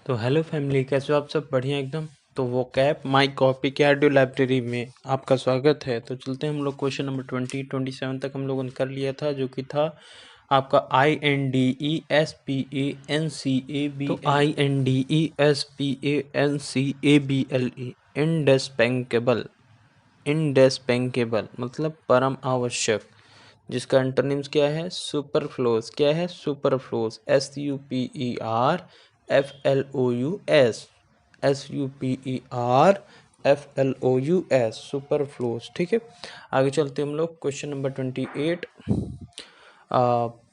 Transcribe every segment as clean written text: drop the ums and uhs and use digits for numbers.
तो hello family, कैसे हो आप सब? बढ़िया एकदम। तो वो कैप माई कॉपी के ऑडियो लाइब्रेरी में आपका स्वागत है। तो चलते हैं हम लोग क्वेश्चन नंबर 27 तक हम लोगों ने कर लिया था, जो कि था आपका INDESPANCABLE। तो INDESPANCABLE इंडिस्पेंसेबल। इंडिस्पेंसेबल मतलब परम आवश्यक, जिसका एंटोनिम्स क्या है? सुपरफ्लोस। क्या है? सुपरफ्लोस। SUPERFLOUS। SUPERFLOUS सुपरफ्लोस। ठीक है, आगे चलते हम लोग क्वेश्चन नंबर 28।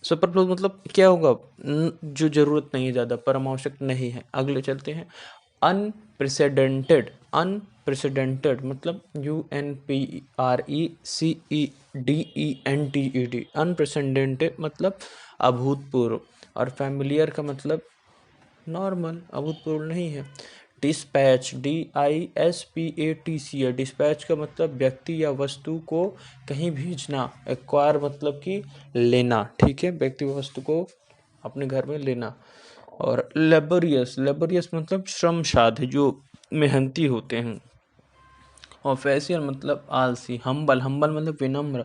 सुपरफ्लोस मतलब क्या होगा? जो जरूरत नहीं है, ज़्यादा परम आवश्यक नहीं है। अगले चलते हैं। अनप्रेसिडेंटेड। अनप्रेसिडेंटेड मतलब UNPRECEDENTED। अनप्रेसिडेंटेड मतलब अभूतपूर्व। और फैमिलियर का मतलब नॉर्मल, अभूतपूर्व नहीं है। डिस्पैच, DISPATC है। डिस्पैच का मतलब व्यक्ति या वस्तु को कहीं भेजना। एक्वायर मतलब कि लेना। ठीक है, व्यक्ति व वस्तु को अपने घर में लेना। और लेबोरियस, लेबोरियस मतलब श्रम साध्य, जो मेहनती होते हैं। और फेसियल मतलब आलसी। हम्बल, हम्बल मतलब विनम्र।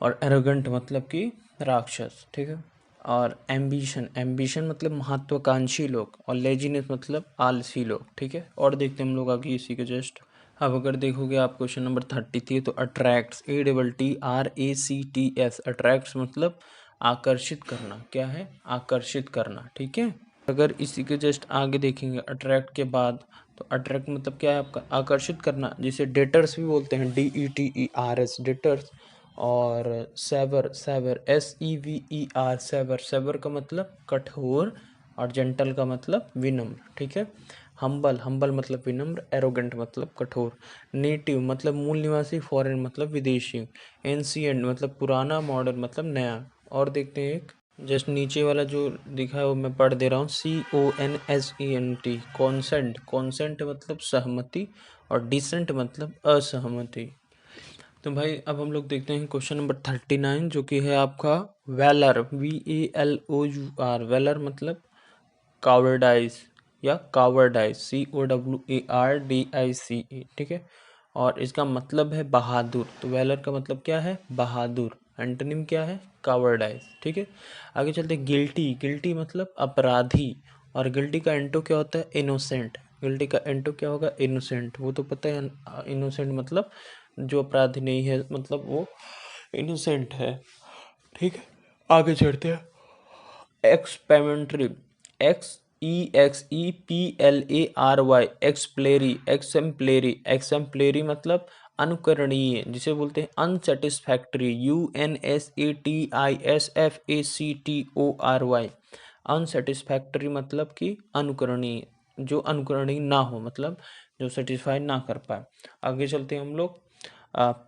और एरोगेंट मतलब कि राक्षस। ठीक है। और एम्बिशन, एम्बिशन मतलब महत्वाकांक्षी लोग। और लेजीनेस मतलब आलसी लोग। ठीक है, और देखते हैं हम लोग आगे इसी के जस्ट। अब अगर देखोगे आप क्वेश्चन नंबर 33, तो अट्रैक्ट्स, ATTRACTS। अट्रैक्ट्स मतलब आकर्षित करना। क्या है? आकर्षित करना। ठीक है, अगर इसी के जस्ट आगे देखेंगे अट्रैक्ट के बाद, तो अट्रैक्ट मतलब क्या है आपका? आकर्षित करना, जिसे डेटर्स भी बोलते हैं। DETERS deters. और sever, sever SEVER sever, sever का मतलब कठोर। और जेंटल का मतलब विनम्र। ठीक है। हम्बल, हम्बल मतलब विनम्र। एरोगेंट मतलब कठोर। नेटिव मतलब मूल निवासी। फॉरेन मतलब विदेशी। एंशिएंट मतलब पुराना। मॉडर्न मतलब नया। और देखते हैं एक जस्ट नीचे वाला जो दिखा है वो मैं पढ़ दे रहा हूँ। CONSENT। कॉन्सेंट, कॉन्सेंट मतलब सहमति। और डिसेंट मतलब असहमति। तो भाई अब हम लोग देखते हैं क्वेश्चन नंबर 39, जो कि है आपका वेलर, VALOUR। वेलर मतलब कावर्डाइज या कावर्डाइज, COWARDICE। ठीक है, और इसका मतलब है बहादुर। तो वेलर का मतलब क्या है? बहादुर। एंटोनिम क्या है? कावर्डाइज। ठीक है, आगे चलते हैं। गिल्टी, गिल्टी मतलब अपराधी। और गिल्टी का एंटो क्या होता है? इनोसेंट। गिल्टी का एंटो क्या होगा? इनोसेंट। वो तो पता है, इनोसेंट मतलब जो अपराधी नहीं है, मतलब वो इनोसेंट है। ठीक है, आगे चढ़ते हैं। एक्सपेमेंट्री, EXEPLARY। एक्सप्लेरी, एक्सेम्पलेरी। एक्सेम्पलेरी मतलब अनुकरणीय, जिसे बोलते हैं अनसेटिस्फैक्ट्री। UNSATISFACTORY। अनसेटिस्फैक्ट्री मतलब कि अनुकरणीय, जो अनुकरणीय ना हो, मतलब जो सेटिस्फाई ना कर पाए। आगे चलते हैं हम लोग।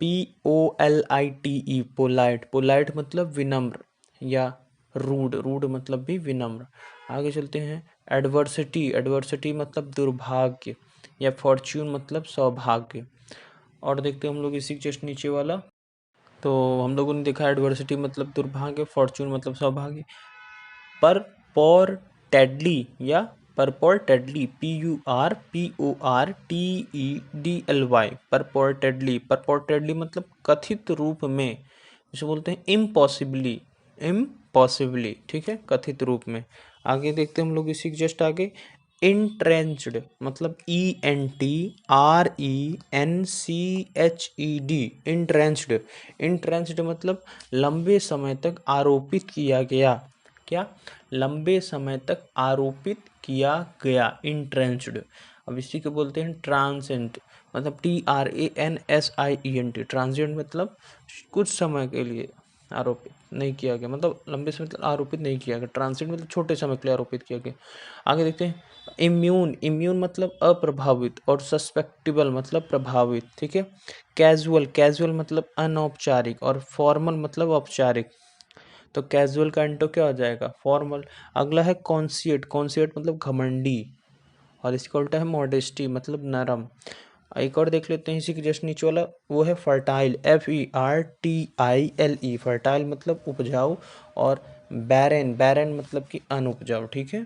POLITE पोलाइट, पोलाइट मतलब विनम्र या रूड, रूड मतलब भी विनम्र। आगे चलते हैं। एडवर्सिटी, एडवर्सिटी मतलब दुर्भाग्य या फॉर्च्यून मतलब सौभाग्य। और देखते हैं हम लोग इसी जस्ट नीचे वाला। तो हम लोगों ने देखा एडवर्सिटी मतलब दुर्भाग्य, फॉर्च्यून मतलब सौभाग्य। पर पॉर टेडली या परपोर टेडली, PURPORTEDLY। परपोर टेडली, परपोर टेडली मतलब कथित रूप में, जिसे बोलते हैं इम्पॉसिबली, इम्पॉसिबली। ठीक है, कथित रूप में। आगे देखते हैं हम लोग इसी जस्ट आगे। इंट्रेंच्ड मतलब ENTRENCHED। इंट्रेंच्ड, इंट्रेंच्ड मतलब लंबे समय तक आरोपित किया गया। क्या? लंबे समय तक आरोपित किया गया, इंट्रेंच्ड। अब इसी को बोलते हैं ट्रांसेंट, मतलब TRANSIENT। ट्रांसेंट मतलब कुछ समय के लिए आरोपित नहीं किया गया, मतलब लंबे समय तक आरोपित नहीं किया गया। ट्रांसेंट मतलब छोटे समय के लिए आरोपित किया गया। आगे देखते हैं। इम्यून, इम्यून मतलब अप्रभावित। और सस्पेक्टिबल मतलब प्रभावित। ठीक है। कैजुअल, कैजुअल मतलब अनौपचारिक। और फॉर्मल मतलब औपचारिक। तो कैजुअल का एंटो क्या हो जाएगा? फॉर्मल। अगला है कॉन्सिएट, कॉन्सिएट मतलब घमंडी। और इसका उल्टा है मॉडेस्टी मतलब नरम। एक और देख लेते हैं इसी के जस्ट नीचे वाला, वो है फर्टाइल, FERTILE। फर्टाइल मतलब उपजाऊ। और बैरन, बैरन मतलब कि अनुपजाऊ। ठीक है,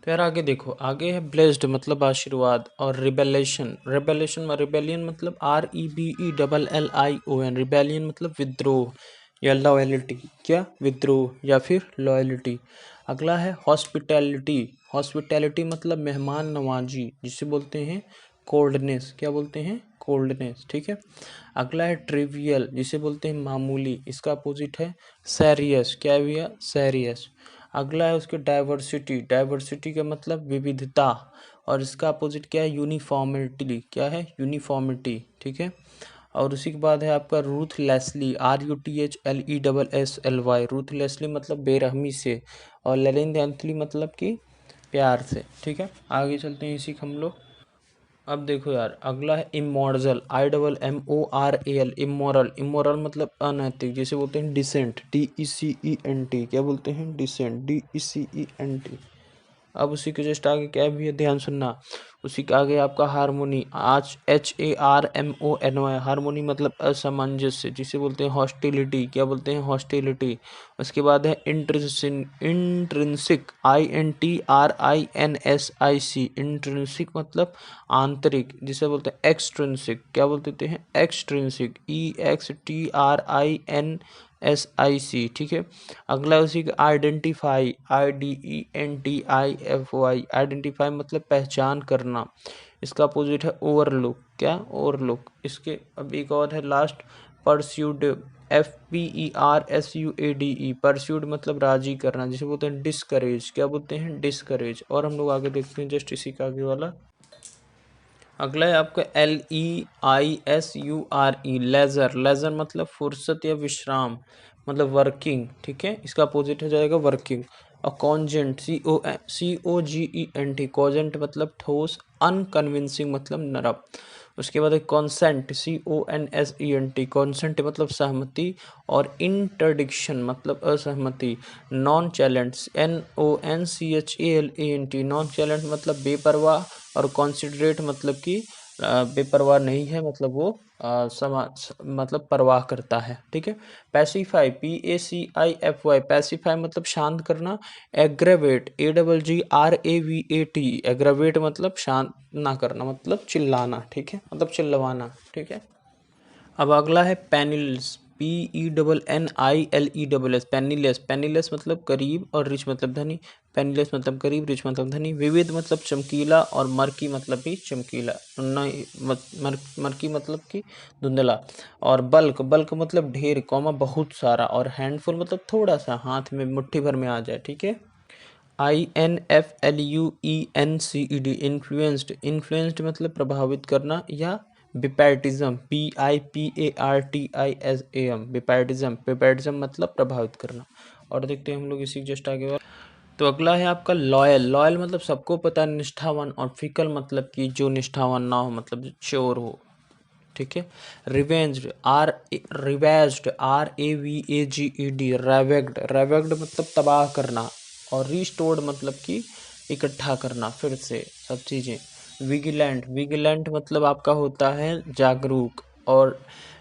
तो यार आगे देखो, आगे है ब्लेस्ड मतलब आशीर्वाद, और रिबेलेशन, रिबेलियन मतलब REBELLION, रिबेलियन मतलब विद्रोह या लॉयलिटी, क्या विद्रोह या फिर लॉयलिटी। अगला है हॉस्पिटैलिटी, हॉस्पिटैलिटी मतलब मेहमान नवाजी, जिसे बोलते हैं कोल्डनेस, क्या बोलते हैं कोल्डनेस, ठीक है। अगला है ट्रिवियल, जिसे बोलते हैं मामूली, इसका अपोजिट है सैरियस, क्या है भैया सैरियस। अगला है उसके डाइवर्सिटी, डाइवर्सिटी का मतलब विविधता, और इसका अपोजिट क्या है यूनिफॉर्मिटी, क्या है यूनिफॉर्मिटी, ठीक है। और उसी के बाद है आपका रूथलेसली, RUTHLESSLY, रूथलेसली मतलब बेरहमी से, और लेंथली मतलब कि प्यार से, ठीक है। आगे चलते हैं इसी हम लोग। अब देखो यार, अगला है इमोरल, IMMORAL, इमोरल, इमोरल मतलब अनैतिक, जिसे बोलते हैं डिसेंट, DECENT, क्या बोलते हैं डिसेंट, DECENT। अब उसी के जस्ट आगे क्या भी है, ध्यान सुनना। उसी के आगे आपका हारमोनी, आज HARMONY, हारमोनी मतलब असामंजस्य, जिसे बोलते हैं हॉस्टिलिटी, क्या बोलते हैं हॉस्टिलिटी। उसके बाद है इंट्रिंसिक, INTRINSIC, इंट्रिंसिक मतलब आंतरिक, जिसे बोलते हैं एक्सट्रिंसिक, क्या बोलते हैं एक्सट्रिंसिक, EXTRINSIC, ठीक है। अगला उसी का आइडेंटिफाई, IDENTIFY, आइडेंटिफाई मतलब पहचान करना, इसका अपोजिट है ओवरलुक, क्या ओवरलुक। इसके अब एक और है लास्ट, परस्यूड, FPERSUADE, परस्यूड मतलब राजी करना, जिसे बोलते हैं डिस्करेज, क्या बोलते हैं डिस्करेज। और हम लोग आगे देखते हैं जस्ट इसी का आगे वाला। अगला है आपका LEISURE, लेजर, लेजर मतलब फुर्सत या विश्राम, मतलब वर्किंग, ठीक है। इसका अपोजिट हो जाएगा वर्किंग। और कॉन्जेंट, COGENT, कॉजेंट मतलब ठोस, अनकन्विंसिंग मतलब नरम। उसके बाद है कॉन्सेंट, CONSENT, कॉन्सेंट मतलब सहमति, और इंटरडिक्शन मतलब असहमति। नॉन चैलेंट, NONCHALANT, नॉन चैलेंट मतलब बेपरवाह, और कॉन्सिडरेट मतलब कि बेपरवाह नहीं है, मतलब वो मतलब परवाह करता है, ठीक है। पैसिफाई, PACIFY, पैसिफाई मतलब शांत करना। एग्रेवेट, AGGRAVAT, एग्रेवेट मतलब शांत ना करना, मतलब चिल्लाना, ठीक है, मतलब चिल्लवाना, ठीक है। अब अगला है पेनिल्स, PENNILESS, पेनीलेस, पेनीलेस मतलब करीब, और रिच मतलब धनी। पेनीलेस मतलब करीब, रिच मतलब धनी। विविध मतलब चमकीला, और मर्की मतलब भी चमकीला, नहीं मर्की मतलब कि धुंधला। और बल्क, बल्क मतलब ढेर, कौमा बहुत सारा, और हैंडफुल मतलब थोड़ा सा, हाथ में मुट्ठी भर में आ जाए, ठीक है। INFLUENCED, इन्फ्लुएंस्ड, इन्फ्लुएंस्ड मतलब प्रभावित करना, या बिपैटिज्म, BIPARTISAM, बिपैटिज्म, बिपैटिज्म मतलब प्रभावित करना। और देखते हैं हम लोग इसी जस्ट आगे वाला। तो अगला है आपका लॉयल, लॉयल मतलब सबको पता, निष्ठावान, और फिकल मतलब कि जो निष्ठावान ना हो, मतलब श्योर हो, ठीक है। रिवेंज्ड, RAVAGED, रेवेक्ड, रेवेक्ड मतलब तबाह करना, और रिस्टोर्ड मतलब कि इकट्ठा करना, फिर से सब चीज़ें। विजिलेंट, विजिलेंट मतलब आपका होता है जागरूक, और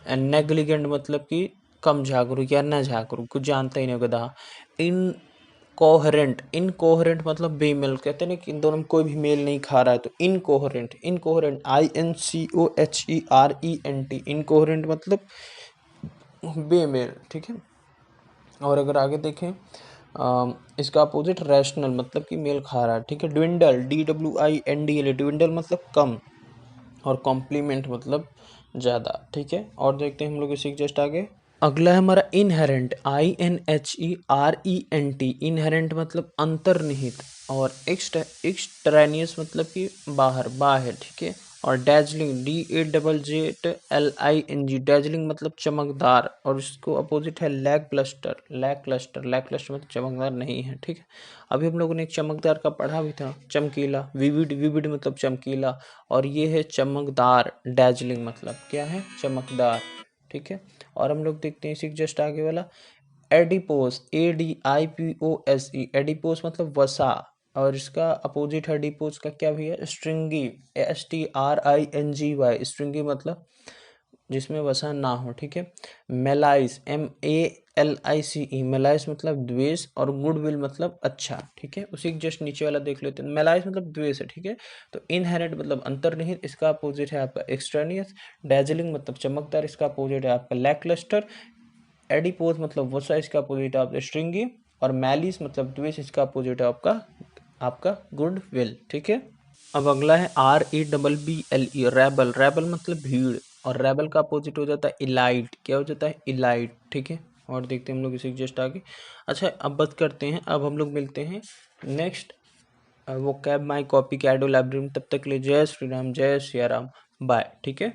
नेग्लिजेंट मतलब कि कम जागरूक या न जागरूक, कुछ जानता ही नहीं गधा। इन कोहरेंट, इनकोहरेंट मतलब बेमेल, कहते हैं ना कि इन दोनों में कोई भी मेल नहीं खा रहा है, तो इनकोहरेंट, इनकोहरेंट INCOHERENT, इनकोहरेंट मतलब बेमेल, ठीक है। और अगर आगे देखें, इसका अपोजिट रैशनल मतलब कि मेल खा रहा है, ठीक है। ड्विंडल, DWINDL, ड्विंडल मतलब कम, और कॉम्प्लीमेंट मतलब ज़्यादा, ठीक है। और देखते हैं हम लोग इसी जस्ट आगे। अगला है हमारा इनहेरेंट, INHERENT, इनहेरेंट मतलब अंतर्निहित, और एक्सट्रेनियस मतलब कि बाहर, बाहर, ठीक है। और डैजलिंग, DAZZLING, डैजलिंग मतलब चमकदार, और इसको अपोजिट है lacklustre, lacklustre, lacklustre मतलब चमकदार नहीं है, ठीक है। अभी हम लोगों ने एक चमकदार का पढ़ा भी था, चमकीला, विविड, विविड मतलब चमकीला, और ये है चमकदार, डैजलिंग मतलब क्या है चमकदार, ठीक है। और हम लोग देखते हैं इसी जस्ट आगे वाला, एडिपोस, ADIPOSE, एडिपोस मतलब वसा, और इसका अपोजिट है एडिपोस का क्या भी है, स्ट्रिंगी, STRINGY, स्ट्रिंगी मतलब जिसमें वसा ना हो, ठीक है। मेलाइस, MALICE, मेलाइस मतलब द्वेष, और गुडविल मतलब अच्छा, ठीक है। उसी के जस्ट नीचे वाला देख लेते हैं, मेलाइस मतलब द्वेष है, ठीक है। तो इनहेरेंट मतलब अंतर्निहित, इसका अपोजिट है आपका एक्सट्रेनियस। डेजिलिंग मतलब चमकदार, इसका अपोजिट है आपका लैकलस्टर। एडिपोज मतलब वसा, इसका अपोजिट है आपका स्ट्रिंगी। और मैलिस मतलब द्वेष, इसका अपोजिट है आपका गुड विल, ठीक है। अब अगला है REBBLE, रेबल। रेबल मतलब भीड़, और रेबल का अपोजिट हो जाता है इलाइट। क्या हो जाता है? इलाइट, ठीक है। और देखते हैं हम लोग इसे जस्ट आगे। अच्छा, अब बात करते हैं, अब हम लोग मिलते हैं नेक्स्ट वो कैब माई कॉपी कैडो लाइब्रेरी में। तब तक के लिए जय श्री राम, जय सिया राम, बाय, ठीक है।